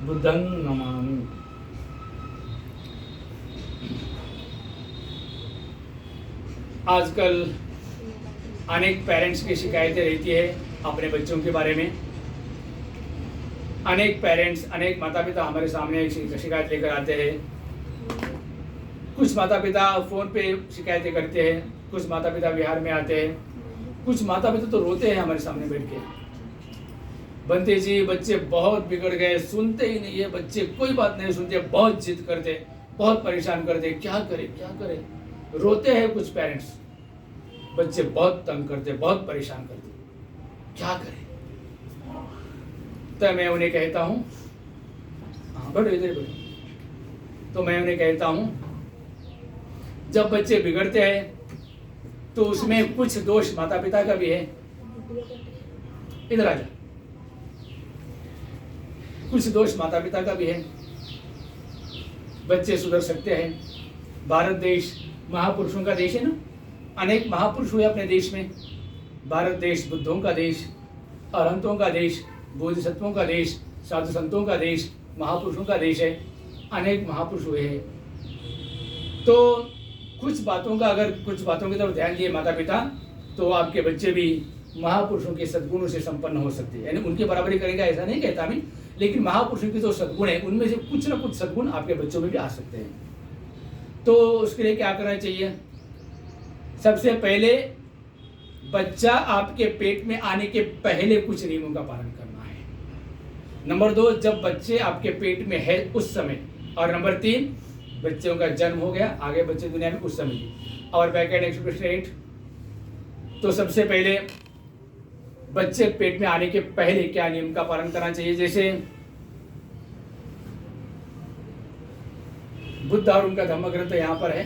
बुद्धं नमामि। आजकल अनेक पेरेंट्स की शिकायतें रहती है अपने बच्चों के बारे में। अनेक पेरेंट्स, अनेक माता पिता हमारे सामने एक शिकायत लेकर आते हैं। कुछ माता पिता फ़ोन पे शिकायतें करते हैं, कुछ माता पिता विहार में आते हैं, कुछ माता पिता तो रोते हैं हमारे सामने बैठ के। बनते जी बच्चे बहुत बिगड़ गए, सुनते ही नहीं है बच्चे, कोई बात नहीं सुनते, बहुत जिद करते, बहुत परेशान करते, क्या करें क्या करें। रोते हैं कुछ पेरेंट्स, बच्चे बहुत तंग करते, बहुत परेशान करते, क्या करें। तो मैं उन्हें कहता हूँ, हाँ बैठो इधर बैठो। तो मैं उन्हें कहता हूँ, जब बच्चे बिगड़ते हैं तो उसमें कुछ दोष माता पिता का भी है। इधर आ जा। कुछ दोष माता पिता का भी है। बच्चे सुधर सकते हैं। भारत देश महापुरुषों का देश है ना, अनेक महापुरुष हुए अपने देश में। भारत देश बुद्धों का देश, अरहंतों का देश, बोधिसत्वों का देश, साधु संतों का देश, महापुरुषों का देश है। अनेक महापुरुष हुए हैं। तो कुछ बातों की तरफ ध्यान दिए माता पिता, तो आपके बच्चे भी महापुरुषों के सद्गुणों से संपन्न हो सकते हैं। यानी उनकी बराबरी करेगा ऐसा नहीं कहता मैं, लेकिन महापुरुषों के जो सद्गुण है उनमें से कुछ ना कुछ सद्गुण आपके बच्चों में भी आ सकते हैं। तो उसके लिए क्या करना चाहिए? सबसे पहले बच्चा आपके पेट में आने के पहले कुछ नियमों का पालन करना है। नंबर 2, जब बच्चे आपके पेट में है उस समय। और नंबर 3, बच्चों का जन्म हो गया, आगे बच्चे दुनिया में उस समय की। और बैकेंड एक्सप्रेस। तो सबसे पहले बच्चे पेट में आने के पहले क्या नियम का पालन करना चाहिए? जैसे बुद्ध और उनका धम्म ग्रंथ यहाँ पर है।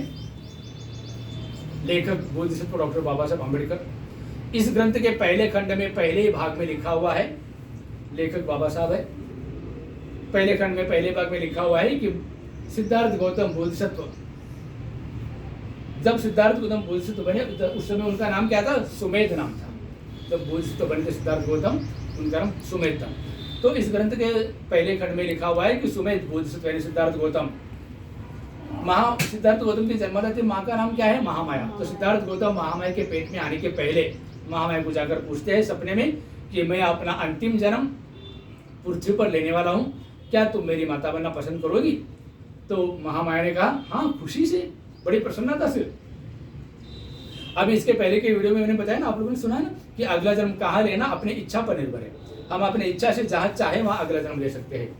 लेखक बोधिसत्व डॉक्टर बाबा साहब अम्बेडकर। इस ग्रंथ के पहले खंड में पहले ही भाग में लिखा हुआ है, लेखक बाबा साहब है। पहले खंड में पहले भाग में लिखा हुआ है कि सिद्धार्थ गौतम बोधिसत्व, जब सिद्धार्थ गौतम बोधिसत्व बने उस समय उनका नाम क्या था? सुमेध नाम था। जब बोधिसत्व बने सिद्धार्थ गौतम, उनका नाम सुमेध था। तो इस ग्रंथ के पहले खंड में लिखा हुआ है कि सुमेध बोधिसत्व यानी सिद्धार्थ गौतम, सिद्धार्थ गौतम की जन्मदात्री माँ का नाम क्या है? महामाया। तो सिद्धार्थ गौतम महामाया के पेट में आने के पहले महामाया को जाकर पूछते हैं सपने में कि मैं अपना अंतिम जन्म पृथ्वी पर लेने वाला हूँ, क्या तुम मेरी माता बनना पसंद करोगी? तो महामाया ने कहा हाँ, खुशी से, बड़ी प्रसन्नता से। अभी इसके पहले के वीडियो में मैंने बताया ना, आप लोगों ने सुना है ना कि अगला जन्म कहाँ लेना अपनी इच्छा पर निर्भर है। हम अपने इच्छा से जहाँ चाहे वहाँ अगला जन्म ले सकते हैं।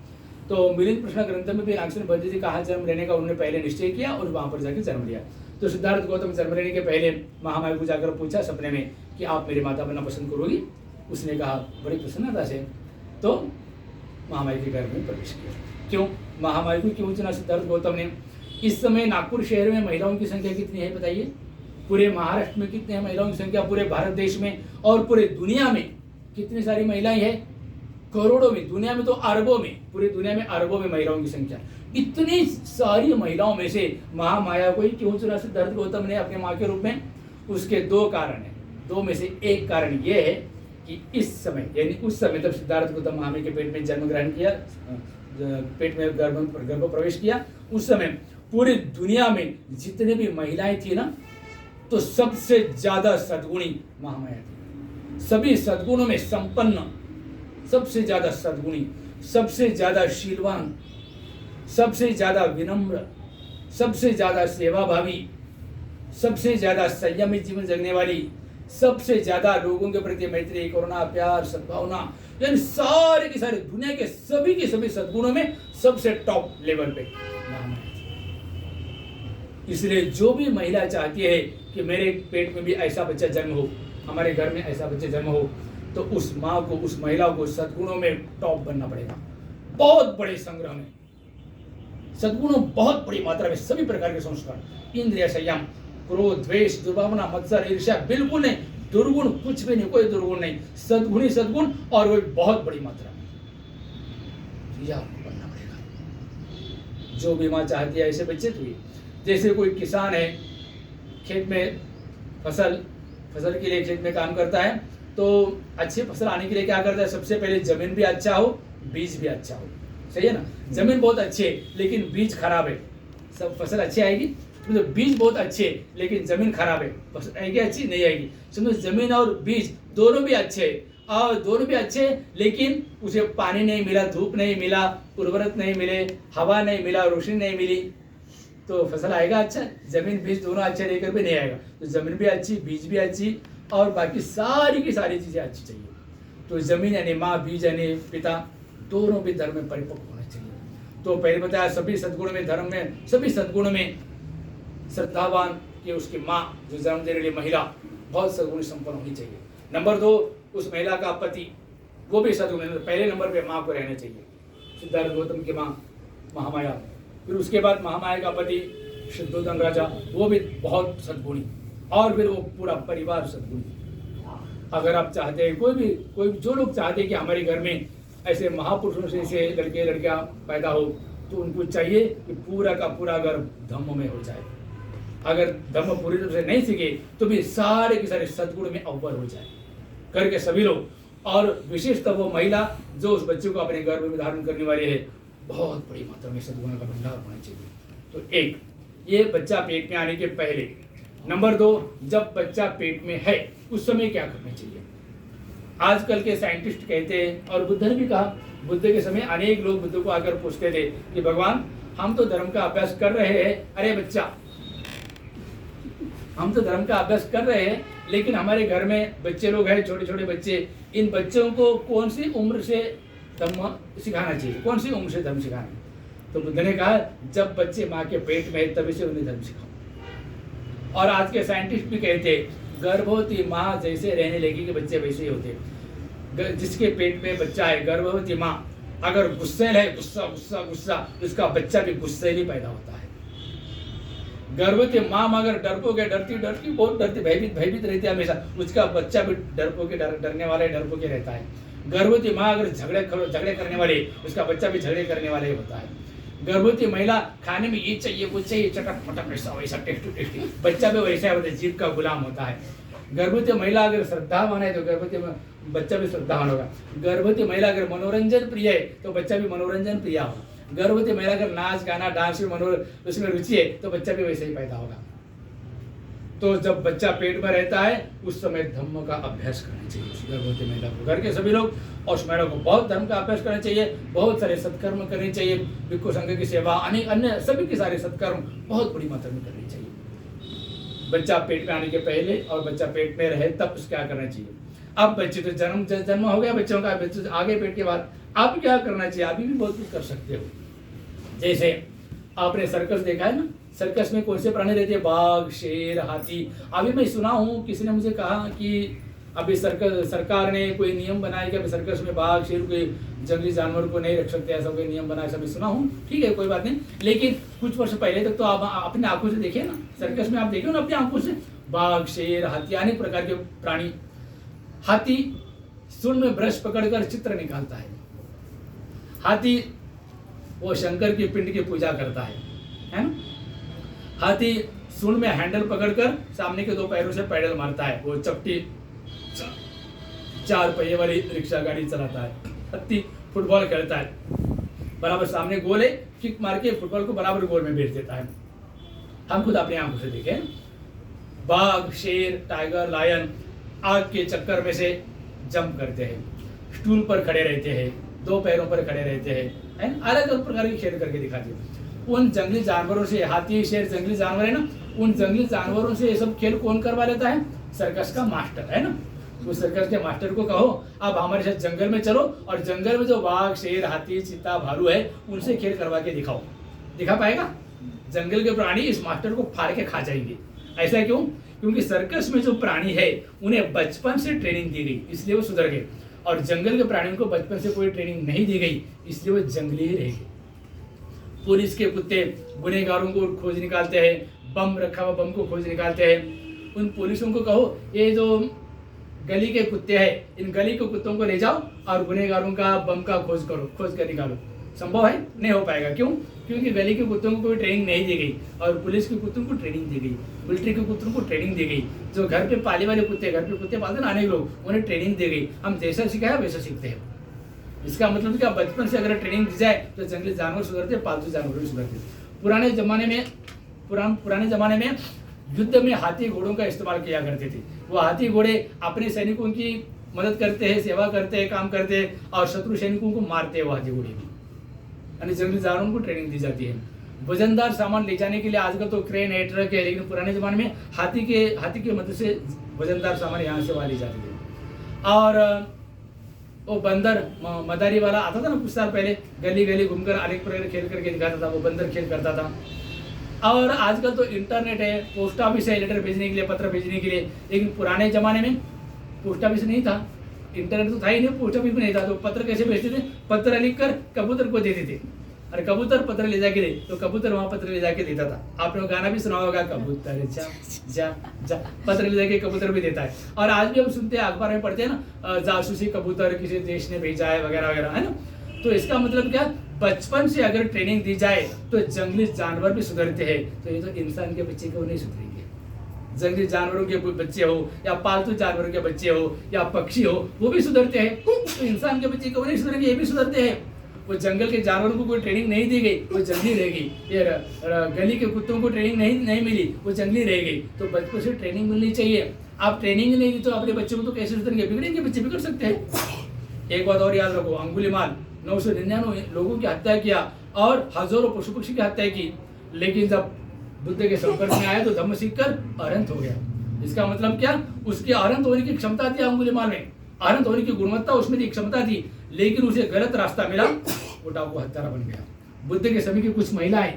तो मिलिंद प्रश्न ग्रंथ में भी नागसेन भद्र जी कहाँ जन्म लेने का उन्होंने पहले निश्चय किया और वहाँ पर जाकर जन्म लिया। तो सिद्धार्थ गौतम जन्म लेने के पहले महामाया को जाकर पूछा सपने में कि आप मेरी माता बनना पसंद करोगी? उसने कहा बड़ी प्रसन्नता से। तो महामाया के घर में प्रवेश किया। क्यों महामाया को क्यों चुना सिद्धार्थ गौतम ने? इस समय नागपुर शहर में महिलाओं की संख्या कितनी है बताइए? पूरे महाराष्ट्र में कितनी है महिलाओं की संख्या? पूरे भारत देश में और पूरे दुनिया में कितनी सारी महिलाएं हैं? करोड़ों में। दुनिया में तो अरबों में, पूरी दुनिया में अरबों में महिलाओं की संख्या। इतनी सारी महिलाओं में से महामाया को ही क्यों चुना सिद्धार्थ गौतम ने अपने माँ के रूप में? उसके 2 कारण है। 2 में से एक कारण यह है कि इस समय यानी उस समय जब सिद्धार्थ गौतम महामाया के पेट में जन्म ग्रहण किया, पेट में गर्भ प्रवेश किया, उस समय पूरी दुनिया में जितने भी महिलाएं थी ना, तो सबसे ज्यादा सद्गुणी महामाया थी। सभी सद्गुणों में संपन्न, सबसे ज्यादा सद्गुणी, सबसे ज्यादा शीलवान, सबसे ज्यादा विनम्र, सबसे ज्यादा सेवाभावी, सबसे ज्यादा संयमित जीवन जगने वाली, सबसे ज्यादा लोगों के प्रति मैत्री, करुणा, प्यार, सद्भावना, यानी सारे के सारे दुनिया के सभी सद्गुणों में सबसे टॉप लेवल पे महामाया। इसलिए जो भी महिला चाहती है कि मेरे पेट में भी ऐसा बच्चा जन्म हो, हमारे घर में ऐसा बच्चा जन्म हो, तो उस माँ को, उस महिला को सद्गुणों में टॉप बनना पड़ेगा। बहुत बड़े संग्रह में सद्गुणों, बहुत बड़ी मात्रा में सभी प्रकार के संस्कार, इंद्रिय संयम, क्रोध, द्वेष, दुर्भावना, मत्सर, ईर्ष्या बिल्कुल नहीं, दुर्गुण कुछ भी नहीं, कोई दुर्गुण नहीं, सद्गुण ही सद्गुण, और वो बहुत बड़ी मात्रा में आपको बनना पड़ेगा। जो भी माँ चाहती है ऐसे बच्चे तो। जैसे कोई किसान है, खेत में फसल के लिए खेत में काम करता है, तो अच्छी फसल आने के लिए क्या करता है? सबसे पहले जमीन भी अच्छा हो, बीज भी अच्छा हो। सही है ना। जमीन बहुत अच्छी है लेकिन बीज खराब है, सब फसल अच्छी आएगी। तो बीज बहुत अच्छे लेकिन जमीन खराब है, फसल आएगी अच्छी नहीं आएगी। समझो जमीन और बीज दोनों भी अच्छे हैं और दोनों भी अच्छे लेकिन उसे पानी नहीं मिला, धूप नहीं मिला, उर्वरक नहीं मिले, हवा नहीं मिला, रोशनी नहीं मिली, तो फसल आएगा अच्छा। जमीन बीज दोनों अच्छे रहकर भी नहीं आएगा। तो जमीन भी अच्छी, बीज भी अच्छी और बाकी सारी की सारी चीजें अच्छी चाहिए। तो जमीन यानी माँ, बीज यानी पिता, दोनों भी धर्म में परिपक्व होना चाहिए। तो पहले बताया सभी सद्गुण में, धर्म में सभी सद्गुण में श्रद्धावान कि उसकी माँ जो जन्म देने वाली महिला बहुत सद्गुण संपन्न होनी चाहिए। नंबर 2 उस महिला का पति वो भी सद्गुण, पहले नंबर पे माँ को रहना चाहिए। सिद्धार्थ गौतम की माँ महामाया, फिर उसके बाद महामाया का पति शुद्धोधन राजा, वो भी बहुत सद्गुणी, और फिर वो पूरा परिवार सद्गुणी। अगर आप चाहते हैं कोई भी जो लोग चाहते हैं कि हमारे घर में ऐसे महापुरुषों से ऐसे लड़के लड़कियां पैदा हो, तो उनको चाहिए कि पूरा का पूरा घर धम्म में हो जाए। अगर धम्म पूरी तरह से नहीं सीखे तो भी सारे के सारे सद्गुण में अव्वल हो जाए करके सभी लोग। और विशेषतः वो महिला जो उस बच्चे को अपने गर्भ में धारण करने वाली है, बहुत बड़ी मात्रा में सद्गुणों का भंडार होना चाहिए। तो एक ये बच्चा पेट में आने के पहले। नंबर 2 जब बच्चा पेट में है उस समय क्या करना चाहिए। आजकल के साइंटिस्ट कहते हैं और बुद्ध ने भी कहा, बुद्ध के समय अनेक लोग बुद्ध को आकर पूछते थे कि भगवान हम तो धर्म का अभ्यास कर रहे हैं, अरे बच्चा हम तो धर्म का अभ्यास कर रहे हैं लेकिन हमारे घर में बच्चे लोग हैं, छोटे छोटे बच्चे, इन बच्चों को कौन सी उम्र से धर्म सिखाना चाहिए, कौन सी उम्र से धर्म सिखाना है। तो बुद्ध ने कहा जब बच्चे माँ के पेट में है तभी से उन्हें धर्म सिखाओ। और आज के साइंटिस्ट भी कहते गर्भवती माँ जैसे रहने लगी कि बच्चे वैसे ही होते। जिसके पेट में बच्चा है, गर्भवती माँ अगर गुस्सेल है, गुस्सा गुस्सा गुस्सा, उसका बच्चा भी गुस्सेल ही पैदा होता है। गर्भवती माँ अगर डरपोक है, डरती डरती बहुत डरती, भयभीत भयभीत रहती है हमेशा, उसका बच्चा भी डरपोके डरने वाला है, डरपोके रहता है। गर्भवती माँ अगर झगड़े करने वाली, उसका बच्चा भी झगड़े करने वाला ही होता है। गर्भवती महिला खाने में ये चाहिए वो चाहिए, चटक पटक ऐसा वैसा टेस्टी टेस्टी, बच्चा भी वैसा होता है, जीभ का गुलाम होता है। गर्भवती महिला अगर श्रद्धावान है तो गर्भवती बच्चा भी श्रद्धावान होगा। गर्भवती महिला अगर मनोरंजन प्रिय है तो बच्चा भी मनोरंजन प्रिय होगा। गर्भवती महिला अगर नाच गाना डांस में उसमें रुचि है तो बच्चा भी वैसे ही पैदा होगा। तो जब बच्चा पेट में रहता है उस समय धम्म का अभ्यास करना चाहिए गर्भवती महिला को। घर के सभी लोग और उस महिला को बहुत धर्म का अभ्यास करना चाहिए, बहुत सारे सत्कर्म करने चाहिए, भिक्षु संघ की सेवा, अनेक अन्य सभी के सारे सत्कर्म बहुत बड़ी मात्रा में करने चाहिए। बच्चा पेट में आने के पहले और बच्चा पेट में रहे तब क्या करना चाहिए। अब बच्चे तो जन्म हो गया बच्चों का, बच्चे आगे पेट के बाद अब क्या करना चाहिए। अभी भी बहुत कुछ कर सकते हो। जैसे आपने सर्कस देखा है ना, सर्कस में कौन से प्राणी रहते हैं, बाघ, शेर, हाथी। अभी मैं सुना हूँ किसी ने मुझे कहा कि अभी सरकार ने कोई नियम बनाया कि अभी सर्कस में बाघ, शेर, कोई जंगली जानवर को नहीं रख सकते, ऐसा कोई नियम बनाया, ऐसा मैं सुना हूँ। ठीक है, कोई बात नहीं, लेकिन कुछ वर्ष पहले तक तो आप अपने आंखों से देखिए ना, सर्कस में आप देखिए ना अपनी आंखों से, बाघ, शेर, हाथी, अनेक प्रकार के प्राणी। हाथी सूंड में ब्रश पकड़कर चित्र निकालता है। हाथी वो शंकर की पिंड की पूजा करता है ना। हाथी सूंड में हैंडल पकड़कर सामने के 2 पैरों से पैडल मारता है, वो चपटी 4 पहिए वाली रिक्शा गाड़ी चलाता है। हाथी फुटबॉल खेलता है, बराबर सामने गोल है, किक मार के फुटबॉल को बराबर गोल में भेज देता है। हम खुद अपनी आंखों से देखें। बाघ, शेर, टाइगर, लायन आग के चक्कर में से जंप करते हैं, स्टूल पर खड़े रहते हैं, 2 पैरों पर खड़े रहते हैं, अलग अलग प्रकार के खेल करके दिखाते हैं। उन जंगली जानवरों से, हाथी, शेर जंगली जानवर है ना, उन जंगली जानवरों से ये सब खेल कौन करवा लेता है, सर्कस का मास्टर है ना। तो सर्कस के मास्टर को कहो अब हमारे साथ जंगल में चलो और जंगल में जो बाघ, शेर, हाथी, चीता, भालू है उनसे खेल करवा के दिखाओ। दिखा पाएगा? जंगल के प्राणी इस मास्टर को फाड़ के खा जाएंगे। ऐसा क्यों? क्योंकि सर्कस में जो प्राणी है उन्हें बचपन से ट्रेनिंग दी गई, इसलिए वो सुधर गए। और जंगल के प्राणियों को बचपन से कोई ट्रेनिंग नहीं दी गई, इसलिए वो जंगली ही रह गए। पुलिस के कुत्ते गुनहगारों को खोज निकालते हैं, बम रखा हुआ बम को खोज निकालते हैं। उन पुलिसों को कहो ये जो गली के कुत्ते हैं, इन गली के कुत्तों को ले जाओ और गुनहगारों का बम का खोज करो, खोज कर निकालो। संभव है? नहीं हो पाएगा। क्यों? क्योंकि गली के कुत्तों को कोई ट्रेनिंग नहीं दी गई और पुलिस के कुत्तों को ट्रेनिंग दी गई, मिलिट्री के कुत्तों को ट्रेनिंग दी गई। जो घर पे पाले वाले कुत्ते, घर पे कुत्ते पालते ना अनेक लोग, उन्हें ट्रेनिंग दी गई। हम जैसा सिखाया वैसा सीखते हैं। इसका मतलब क्या, बचपन से अगर ट्रेनिंग दी जाए तो जंगली जानवर सुधरते, पालतू जानवर भी सुधरते। पुराने जमाने में युद्ध में हाथी घोड़ों का इस्तेमाल किया करते थे। वो हाथी घोड़े अपने सैनिकों की मदद करते हैं, सेवा करते हैं, काम करते हैं और शत्रु सैनिकों को मारते हैं वो हाथी घोड़े भी। यानी जंगली जानवरों को ट्रेनिंग दी जाती है। वजनदार सामान ले जाने के लिए आजकल तो क्रेन है, ट्रक है, लेकिन पुराने जमाने में हाथी के मदद से वजनदार सामान यहाँ से वहाँ ले जाते थे। और वो बंदर मदारी वाला आता था ना कुछ साल पहले, गली गली घूमकर अनेक प्रकार खेल करके दिखाता था, वो बंदर खेल करता था। और आजकल तो इंटरनेट है, पोस्ट ऑफिस है लेटर भेजने के लिए, पत्र भेजने के लिए, लेकिन पुराने जमाने में पोस्ट ऑफिस नहीं था, इंटरनेट तो था ही नहीं, पोस्ट ऑफिस भी नहीं था, तो पत्र कैसे भेजते थे, पत्र लिखकर कबूतर को देते थे, और कबूतर पत्र ले जाके दे, तो कबूतर वहां पत्र ले जाके देता था। आपने गाना भी सुना होगा, कबूतर जा जा जा, पत्र ले जाके कबूतर भी देता है। और आज भी हम सुनते हैं, अखबार में पढ़ते हैं ना, जासूसी कबूतर किसी देश ने भेजा है वगैरह वगैरह, है ना। तो इसका मतलब क्या, बचपन से अगर ट्रेनिंग दी जाए तो जंगली जानवर भी सुधरते हैं। तो ये तो इंसान के बच्चे क्यों नहीं सुधरेंगे, जंगली जानवरों के बच्चे हो या पालतू जानवरों के बच्चे हो या पक्षी हो, वो भी सुधरते हैं। तो इंसान के बच्चे क्यों नहीं सुधरेंगे, ये भी सुधरते हैं। वो जंगल के जानवरों को कोई ट्रेनिंग नहीं दी गई, वो जंगली रह गई। ये गली के कुत्तों को ट्रेनिंग नहीं मिली, वो जंगली रह गई। तो बचपन से ट्रेनिंग मिलनी चाहिए। आप ट्रेनिंग नहीं दी तो अपने बच्चों को तो कैसे सुधरेंगे, बिगड़ेंगे बच्चे, बिगड़ सकते हैं। एक बात और याद रखो, अंगुलीमाल 999 लोगों की हत्या किया और हजारों पशु पक्षी की हत्या की, लेकिन जब बुद्ध के संपर्क में आया तो धम्म सीखकर अरहंत हो गया। इसका मतलब क्या, उसके अरहंत होने की क्षमता थी अंगुलीमाल में, अरहंत होने की गुणवत्ता उसमें थी, क्षमता थी, लेकिन उसे गलत रास्ता मिला, वो डाकू हत्यारा बन गया। बुद्ध के समय की कुछ महिलाएं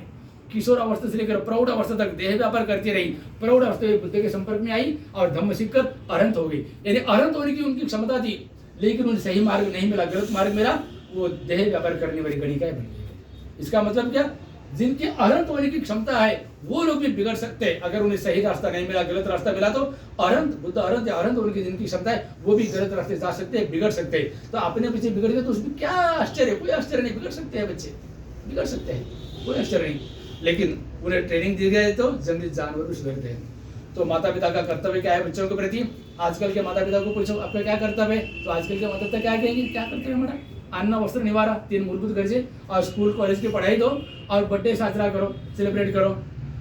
किशोर अवस्था से लेकर प्रौढ़ अवस्था तक देह व्यापार करती रही, प्रौढ़ अवस्था में बुद्ध के संपर्क में आई और धम्म सीखकर अरहंत हो गई। यानी अरहंत होने की उनकी क्षमता थी, लेकिन उन्हें सही मार्ग नहीं मिला, गलत मार्ग मिला, वो देह व्यापार करने वाली गणिकाएं बन गई। इसका मतलब क्या, जिनके अरहंत होने की क्षमता है वो लोग भी बिगड़ सकते हैं। अगर उन्हें सही रास्ता नहीं मिला, गलत रास्ता मिला, तो बुद्ध अरहंत या अरहंत होने की जिनकी क्षमता है वो भी गलत रास्ते जा सकते हैं, बिगड़ सकते हैं। तो अपने बच्चे बिगड़ गए तो उसमें क्या आश्चर्य, कोई आश्चर्य नहीं, बिगड़ सकते हैं बच्चे, बिगड़ सकते हैं, कोई आश्चर्य नहीं। लेकिन उन्हें ट्रेनिंग दी गई तो जंगली जानवर भी सुधरते हैं। तो माता पिता का कर्तव्य क्या है बच्चों के प्रति। आजकल के माता पिता को पूछो आपका क्या कर्तव्य है, तो आजकल के माता पिता क्या कहेंगे, क्या कर्तव्य हमारा, अन्न वस्त्र निवारा, 3 मूलभूत गरजे, और स्कूल कॉलेज की पढ़ाई दो और बर्थडे साजरा करो, सेलिब्रेट करो।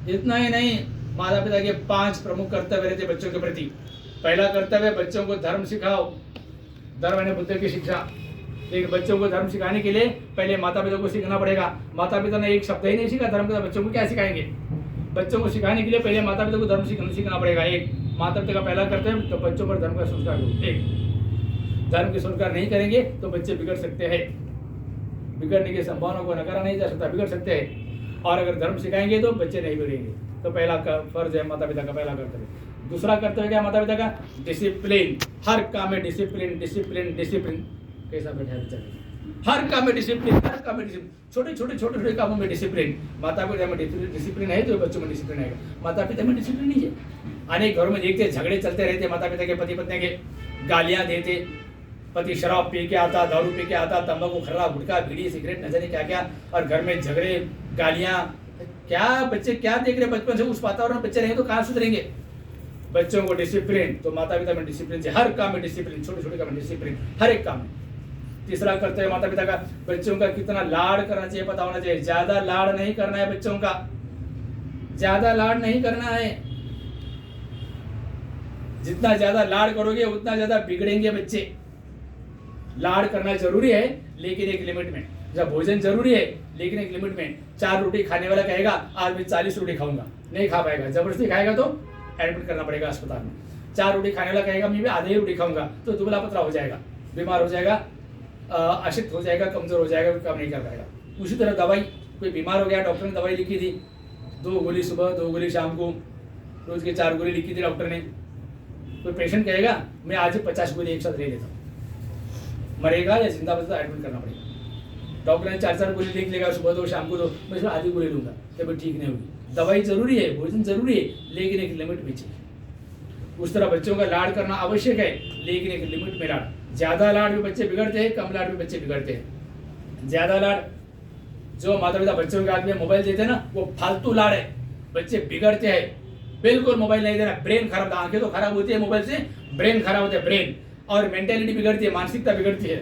इतना ही नहीं, माता पिता के 5 प्रमुख कर्तव्य रहते बच्चों के प्रति। पहला कर्तव्य, बच्चों को धर्म सिखाओ। धर्म यानी बुद्ध की शिक्षा। लेकिन बच्चों को धर्म सिखाने के लिए पहले माता पिता को सीखना पड़ेगा। माता पिता ने एक शब्द ही नहीं सीखा धर्म का, बच्चों को क्या सिखाएंगे। बच्चों को सिखाने के लिए पहले माता पिता को धर्म सीखना पड़ेगा। एक माता पिता का पहला कर्तव्य, तो बच्चों पर धर्म का संस्कार दो। एक धर्म के संस्कार नहीं करेंगे तो बच्चे बिगड़ सकते हैं, बिगड़ने की संभावना को नकारा नहीं जा सकता, बिगड़ सकते हैं। और अगर धर्म सिखाएंगे तो बच्चे नहीं बिगड़ेंगे। तो पहला फर्ज है माता पिता का, पहला कर्तव्य। दूसरा कर्तव्य क्या माता पिता का, डिसिप्लिन। हर काम में डिसिप्लिन, डिसिप्लिन, डिसिप्लिन। कैसा बैठा है बच्चा, हर काम में डिसिप्लिन, हर काम में डिसिप्लिन, छोटे छोटे कामों में डिसिप्लिन। माता पिता में डिसिप्लिन है तो बच्चों में डिसिप्लिन आएगा। माता पिता में डिसिप्लिन नहीं है। अनेक घरों में देखते झगड़े चलते रहते माता पिता के, पति पत्नी के, गालियां देते, पति शराब पी के आता, दारू पी के आता, तंबाकू, खर्रा, गुटखा, बीड़ी, सिगरेट, न जाने क्या क्या, और घर में झगड़े, गालियां। क्या बच्चे क्या देख रहे बचपन से, उस वातावरण में बच्चे रहेंगे तो कहाँ सुधरेंगे। बच्चों को डिसिप्लिन, तो माता पिता में डिसिप्लिन चाहिए, हर काम में डिसिप्लिन, छोटे छोटे काम में डिसिप्लिन, हर एक काम में। तीसरा कर्तव्य माता पिता का, बच्चों का कितना लाड़ करना चाहिए पता होना चाहिए। ज्यादा लाड़ नहीं करना है बच्चों का, ज्यादा लाड़ नहीं करना है। जितना ज्यादा लाड़ करोगे उतना ज्यादा बिगड़ेंगे बच्चे। लाड़ करना जरूरी है लेकिन एक लिमिट में। जब भोजन जरूरी है लेकिन एक लिमिट में। 4 रोटी खाने वाला कहेगा आज मैं 40 रोटी खाऊंगा, नहीं खा पाएगा, जबरदस्ती खाएगा तो एडमिट करना पड़ेगा अस्पताल में। 4 रोटी खाने वाला कहेगा मैं आधे ही रोटी खाऊंगा, तो दुबला पतला हो जाएगा, बीमार हो जाएगा, अशक्त हो जाएगा, कमजोर हो जाएगा, काम नहीं कर पाएगा। उसी तरह दवाई, कोई बीमार हो गया, डॉक्टर ने दवाई लिखी थी, 2 गोली सुबह 2 गोली शाम को, रोज के 4 गोली लिखी थी डॉक्टर ने। कोई पेशेंट कहेगा मैं आज 50 गोली एक साथ ले लेता हूँ, मरेगा या जिंदा बचता एडमिट करना पड़ेगा। डॉक्टर ने 4 गोली लिख लेगा, सुबह 2 शाम को 2, मैं इसमें आधी गोली लूंगा, तब ठीक नहीं होगी। दवाई जरूरी है, भोजन जरूरी है, लेकिन एक लिमिट में चाहिए। उस तरह बच्चों का लाड़ करना आवश्यक है, लेकिन एक लिमिट में लाड़। ज्यादा लाड़ में बच्चे बिगड़ते हैं, कम लाड़ में बच्चे बिगड़ते हैं। ज्यादा लाड़, जो माता पिता बच्चों के हाथ में मोबाइल देते हैं ना, वो फालतू लाड़ है, बच्चे बिगड़ते हैं। बिल्कुल मोबाइल नहीं देना, ब्रेन खराब, आंखें तो खराब होती है मोबाइल से, ब्रेन खराब होता है, ब्रेन, और मेंटेलिटी बिगड़ती है, मानसिकता बिगड़ती है।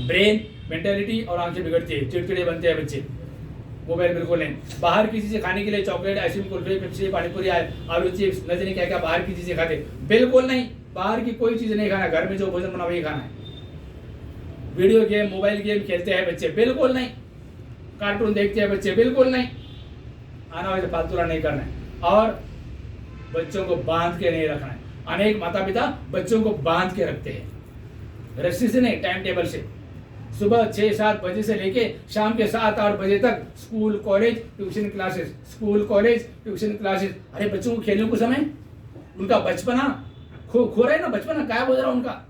ब्रेन, मेंटेलिटी और आंखें बिगड़ती है, चिड़चिड़े बनते हैं बच्चे। मोबाइल बिल्कुल नहीं। बाहर की चीज़ें खाने के लिए chocolate, ice cream, kulfi, Pepsi, panipuri, आलू चिप्स, न जाने क्या क्या बाहर की चीज़ें खाते, बिल्कुल नहीं। बाहर की कोई चीज़ नहीं खाना, घर में जो भोजन बना वही खाना है। वीडियो गेम, मोबाइल गेम खेलते हैं बच्चे, बिल्कुल नहीं। कार्टून देखते हैं बच्चे, बिल्कुल नहीं। आना वैसे फालतूरा नहीं करना है और बच्चों को बांध के नहीं रखना है। अनेक माता पिता बच्चों को बांध के रखते हैं, रस्सी से नहीं, टाइम टेबल से। सुबह 6-7 बजे से लेके शाम के 7-8 बजे तक school college tuition classes, school college tuition classes. अरे बच्चों को खेलने को समय, उनका बचपना खो रहा है ना, बचपना गायब हो रहा है उनका।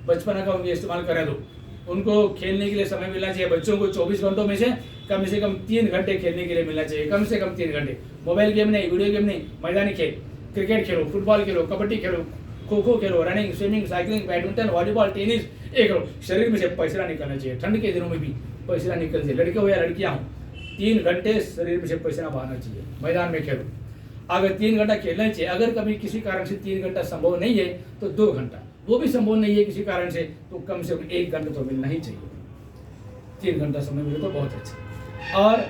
बचपना का उनके इस्तेमाल करें दो, उनको खेलने के लिए समय मिलना चाहिए। बच्चों को 24 घंटों में से कम 3 घंटे खेलने के लिए मिलना चाहिए, कम से कम 3 घंटे। मोबाइल गेम नहीं, वीडियो गेम नहीं, मैदानी खेल, क्रिकेट खेलो, फुटबॉल खेलो, कबड्डी खेलो, खो खो खेलो, running, swimming, cycling, badminton, volleyball, tennis, ये करो। शरीर में से पसीना निकलना चाहिए, ठंड के दिनों में भी पसीना निकल चाहिए, लड़के हो या लड़कियां हो, 3 घंटे शरीर में से पसीना बहाना चाहिए। मैदान में खेलो, अगर 3 घंटा खेलना चाहिए। अगर कभी किसी कारण से 3 घंटा संभव नहीं है तो 2 घंटा, वो भी संभव नहीं है किसी कारण से तो कम से कम 1 घंटा तो मिलना ही चाहिए। 3 घंटा समय मिले तो बहुत अच्छा। और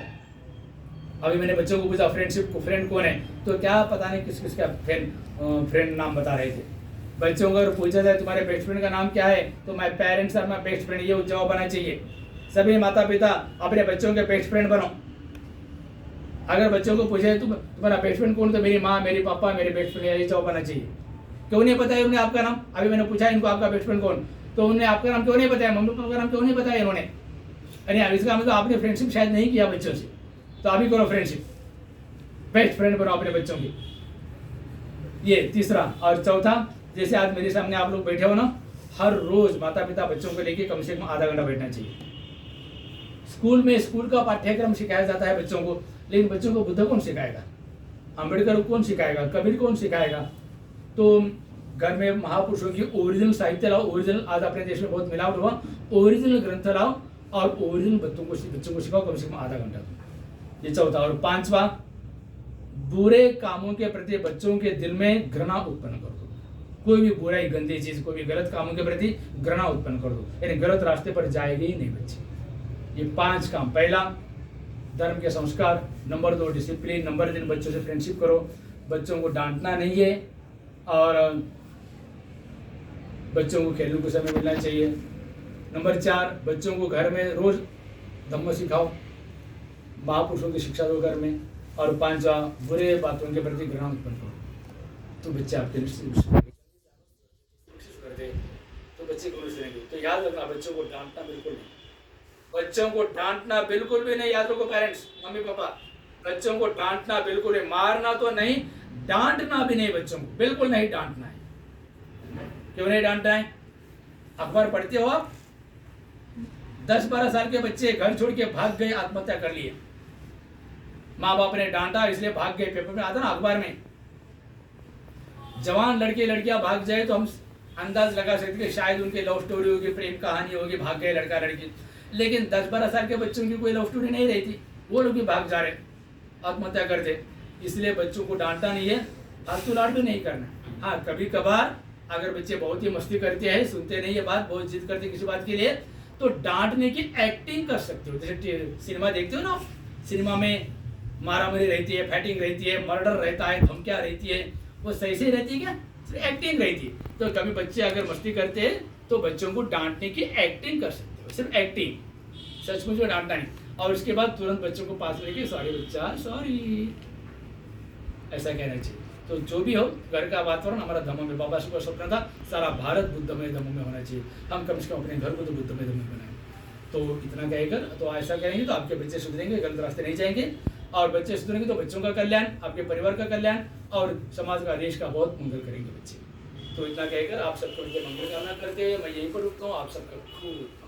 अभी मैंने बच्चों को पूछा फ्रेंड कौन है, तो क्या पता नहीं किस किस का फ्रेंड नाम बता रहे थे। बच्चों को अगर पूछा जाए तुम्हारे बेस्ट फ्रेंड का नाम क्या है, तो my parents are my best friend, ये जवाब आना चाहिए। सभी माता पिता अपने बच्चों के बेस्ट फ्रेंड बनो। अगर बच्चों को पूछे तुम्हारा बेस्ट फ्रेंड कौन, तो मेरी माँ, मेरे पापा, मेरे बेस्ट फ्रेंड, ये जवाब आना चाहिए। क्यों नहीं बताया उन्हें आपका नाम? अभी मैंने पूछा इनको आपका बेस्ट फ्रेंड कौन, तो उन्हें आपका नाम क्यों नहीं बताया, मम्मी पापा का नाम क्यों नहीं बताया इन्होंने? अरे इसका मतलब आपने फ्रेंडशिप शायद नहीं किया बच्चों से, तो अभी करो फ्रेंडशिप, बेस्ट फ्रेंड बनो अपने बच्चों की। ये तीसरा। और चौथा, जैसे आज मेरे सामने आप लोग बैठे हो ना, हर रोज माता पिता बच्चों को लेके कम से कम आधा घंटा बैठना चाहिए। स्कूल का पाठ्यक्रम सिखाया जाता है बच्चों को, लेकिन बच्चों को बुद्ध कौन सिखाएगा, अम्बेडकर कौन सिखाएगा, कबीर कौन सिखाएगा? तो घर में महापुरुषों की ओरिजिनल साहित्य लाओ, ओरिजिनल, आज अपने देश में बहुत मिलावट हुआ, ओरिजिनल ग्रंथ लाओ और ओरिजिनल बच्चों को सिखाओ कम से कम आधा घंटा। ये चौथा। और पांचवा, बुरे कामों के प्रति बच्चों के दिल में घृणा उत्पन्न कर दो। कोई भी बुराई, गंदी चीज, कोई भी गलत कामों के प्रति घृणा उत्पन्न कर दो, यानी गलत रास्ते पर जाएंगे ही नहीं बच्चे। ये 5 काम। पहला, धर्म के संस्कार। Number 2, discipline. नंबर 3, बच्चों से फ्रेंडशिप करो, बच्चों को डांटना नहीं है और बच्चों को खेलने को समय मिलना चाहिए। नंबर 4, बच्चों को घर में रोज धम्म सिखाओ, महापुरुषों की शिक्षा दो घर में। और 5वां, बुरे बातों के प्रति घृणा उत्पन्न करो, तो बच्चे आपके करते, तो बच्चे कौन से रहेंगे? तो याद रखना, बच्चों को डांटना बिल्कुल नहीं, बच्चों को डांटना बिल्कुल भी नहीं। याद रखो पेरेंट्स, मम्मी पापा, बच्चों को डांटना बिल्कुल नहीं, मारना तो नहीं, डांटना भी नहीं, बच्चों को बिल्कुल नहीं डांटना है। क्यों नहीं डांटना है? अखबार पढ़ते हो आप? 10-12 साल के बच्चे घर छोड़ के भाग गए, आत्महत्या कर लिए, माँ बाप ने डांटा इसलिए भाग गए। पेपर में आता ना, अखबार में। जवान लड़के लड़कियां भाग जाए तो हम अंदाज लगा सकते कि शायद उनकी लव स्टोरी होगी, प्रेम कहानी होगी, भाग गए लड़का लड़की। लेकिन 10-12 साल के बच्चों की कोई लव स्टोरी नहीं रही थी, वो लोग भी भाग जा रहे, आत्महत्या करते। इसलिए बच्चों को डांटना नहीं है, फालतू लाड भी नहीं करना। हाँ, कभी कभार अगर बच्चे बहुत ही मस्ती करते हैं, सुनते नहीं है बात, बहुत जिद करते किसी बात के लिए, तो डांटने की एक्टिंग कर सकते हो। जैसे सिनेमा देखते हो ना, सिनेमा में मारामारी रहती है, फाइटिंग रहती है, मर्डर रहता है, धमकियाँ रहती है, वो सही से रहती है क्या? सिर्फ एक्टिंग रहती है। तो कभी बच्चे अगर मस्ती करते हैं तो बच्चों को डांटने की एक्टिंग कर सकते हो, सिर्फ एक्टिंग, सचमुच में डांटना नहीं। और उसके बाद तुरंत बच्चों को पास लेके सॉरी बच्चा, सॉरी, ऐसा कहना चाहिए। तो जो भी हो, घर का वातावरण हमारा धम्म में, बाबा का स्वप्न था सारा भारत बुद्धमय धम्म में होना चाहिए। हम कम से कम अपने घर को तो बुद्धमय धम्म बनाएं। तो इतना कहकर, तो ऐसा करेंगे तो आपके बच्चे सुधरेंगे, गलत रास्ते नहीं जाएंगे, और बच्चे सुधरेंगे तो बच्चों का कल्याण, आपके परिवार का कल्याण और समाज का, देश का बहुत मंगल करेंगे बच्चे। तो इतना कहकर आप सबको मंगल कामना करते हुए मैं यहीं पर रुकता हूँ। आप सबका खूब